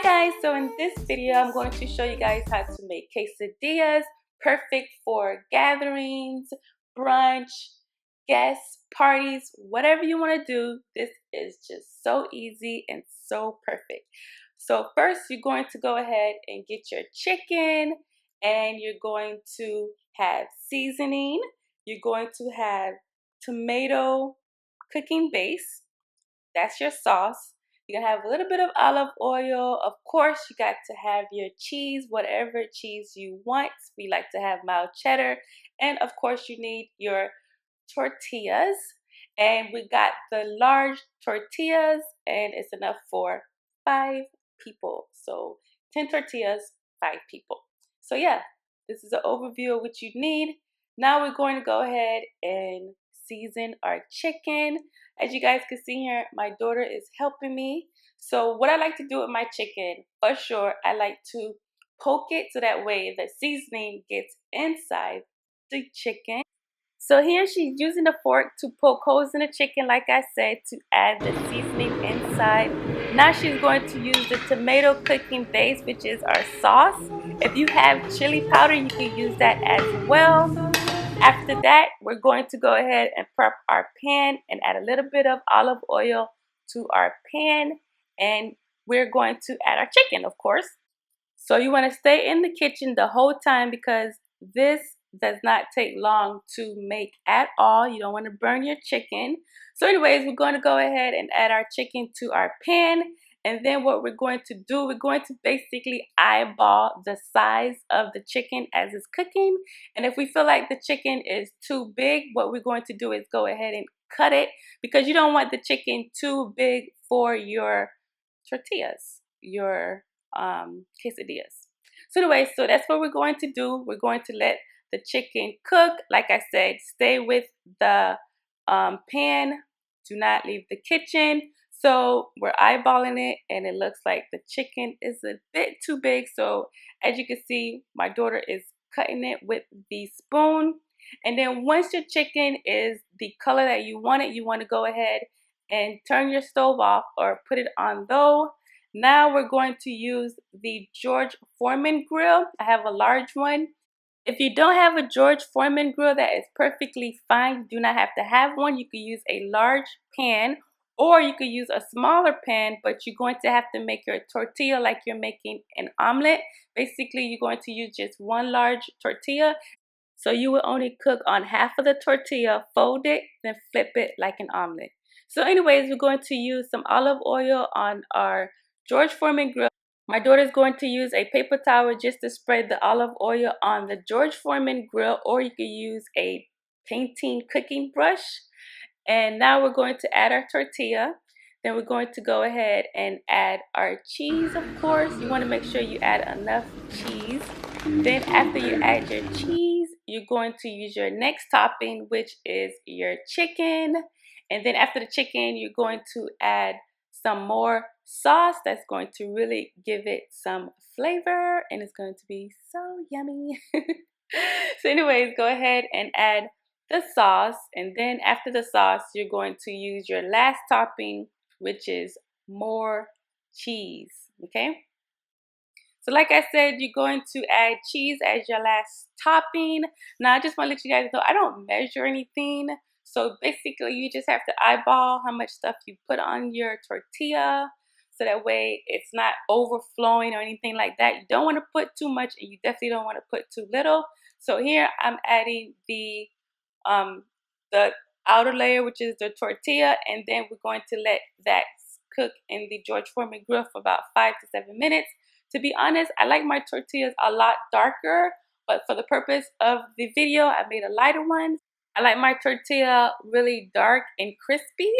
guys, so in this video I'm going to show you guys how to make quesadillas, perfect for gatherings, brunch, guests, parties, whatever you want to do. This is just so easy and so perfect. So first you're going to go ahead and get your chicken, and you're going to have seasoning. You're going to have tomato cooking base. That's your sauce. You're gonna have a little bit of olive oil. Of course, you got to have your cheese, whatever cheese you want. We like to have mild cheddar. And of course, you need your tortillas. And we got the large tortillas, and it's enough for 5 people. So 10 tortillas, 5 people. So yeah, this is an overview of what you need. Now we're going to go ahead and season our chicken. As you guys can see here, my daughter is helping me. So what I like to do with my chicken, for sure, I like to poke it so that way the seasoning gets inside the chicken. So here she's using a fork to poke holes in the chicken, like I said, to add the seasoning inside. Now she's going to use the tomato cooking base, which is our sauce. If you have chili powder, you can use that as well. After that, we're going to go ahead and prep our pan and add a little bit of olive oil to our pan. And we're going to add our chicken, of course. So you want to stay in the kitchen the whole time because this does not take long to make at all. You don't want to burn your chicken. So anyways, we're going to go ahead and add our chicken to our pan. And then what we're going to do, we're going to basically eyeball the size of the chicken as it's cooking. And if we feel like the chicken is too big, what we're going to do is go ahead and cut it, because you don't want the chicken too big for your tortillas, your quesadillas. So anyway, so that's what we're going to do. We're going to let the chicken cook. Like I said, stay with the pan. Do not leave the kitchen. So we're eyeballing it, and it looks like the chicken is a bit too big. So as you can see, my daughter is cutting it with the spoon. And then once your chicken is the color that you want it, you want to go ahead and turn your stove off or put it on low. Now we're going to use the George Foreman grill. I have a large one. If you don't have a George Foreman grill, that is perfectly fine. You do not have to have one. You can use a large pan, or you could use a smaller pan, but you're going to have to make your tortilla like you're making an omelet. Basically, you're going to use just one large tortilla. So you will only cook on half of the tortilla, fold it, then flip it like an omelet. So anyways, we're going to use some olive oil on our George Foreman grill. My daughter is going to use a paper towel just to spread the olive oil on the George Foreman grill, or you could use a painting cooking brush. And now we're going to add our tortilla. Then we're going to go ahead and add our cheese, of course. You want to make sure you add enough cheese. Then after you add your cheese, you're going to use your next topping, which is your chicken. And then after the chicken, you're going to add some more sauce that's going to really give it some flavor, and it's going to be so yummy. So anyways, go ahead and add the sauce, and then after the sauce, you're going to use your last topping, which is more cheese. Okay, so like I said, you're going to add cheese as your last topping. Now I just want to let you guys know I don't measure anything, so basically you just have to eyeball how much stuff you put on your tortilla, so that way it's not overflowing or anything like that. You don't want to put too much, and you definitely don't want to put too little. So here I'm adding the outer layer, which is the tortilla, and then we're going to let that cook in the George Foreman grill for about 5 to 7 minutes. To be honest, I like my tortillas a lot darker, but for the purpose of the video, I made a lighter one. I like my tortilla really dark and crispy,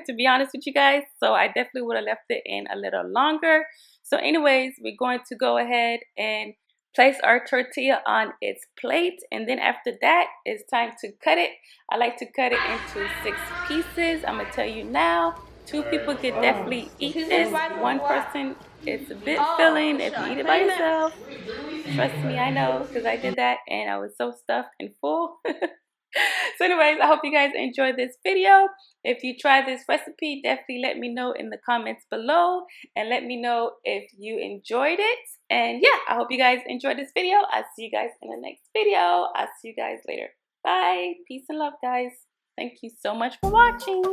to be honest with you guys, so I definitely would have left it in a little longer. So anyways, we're going to go ahead and place our tortilla on its plate, and then after that, it's time to cut it. I like to cut it into 6 pieces. I'm gonna tell you now, 2 people could definitely eat this. 1 person, it's a bit filling if you eat it by yourself. Trust me, I know, because I did that and I was so stuffed and full. So anyways, I hope you guys enjoyed this video. If you try this recipe, definitely let me know in the comments below and let me know if you enjoyed it. And yeah, I hope you guys enjoyed this video. I'll see you guys in the next video. I'll see you guys later. Bye. Peace and love, guys. Thank you so much for watching.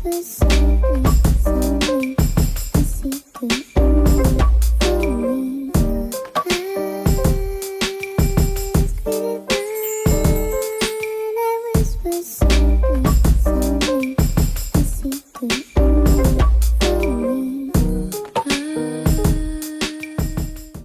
Whisper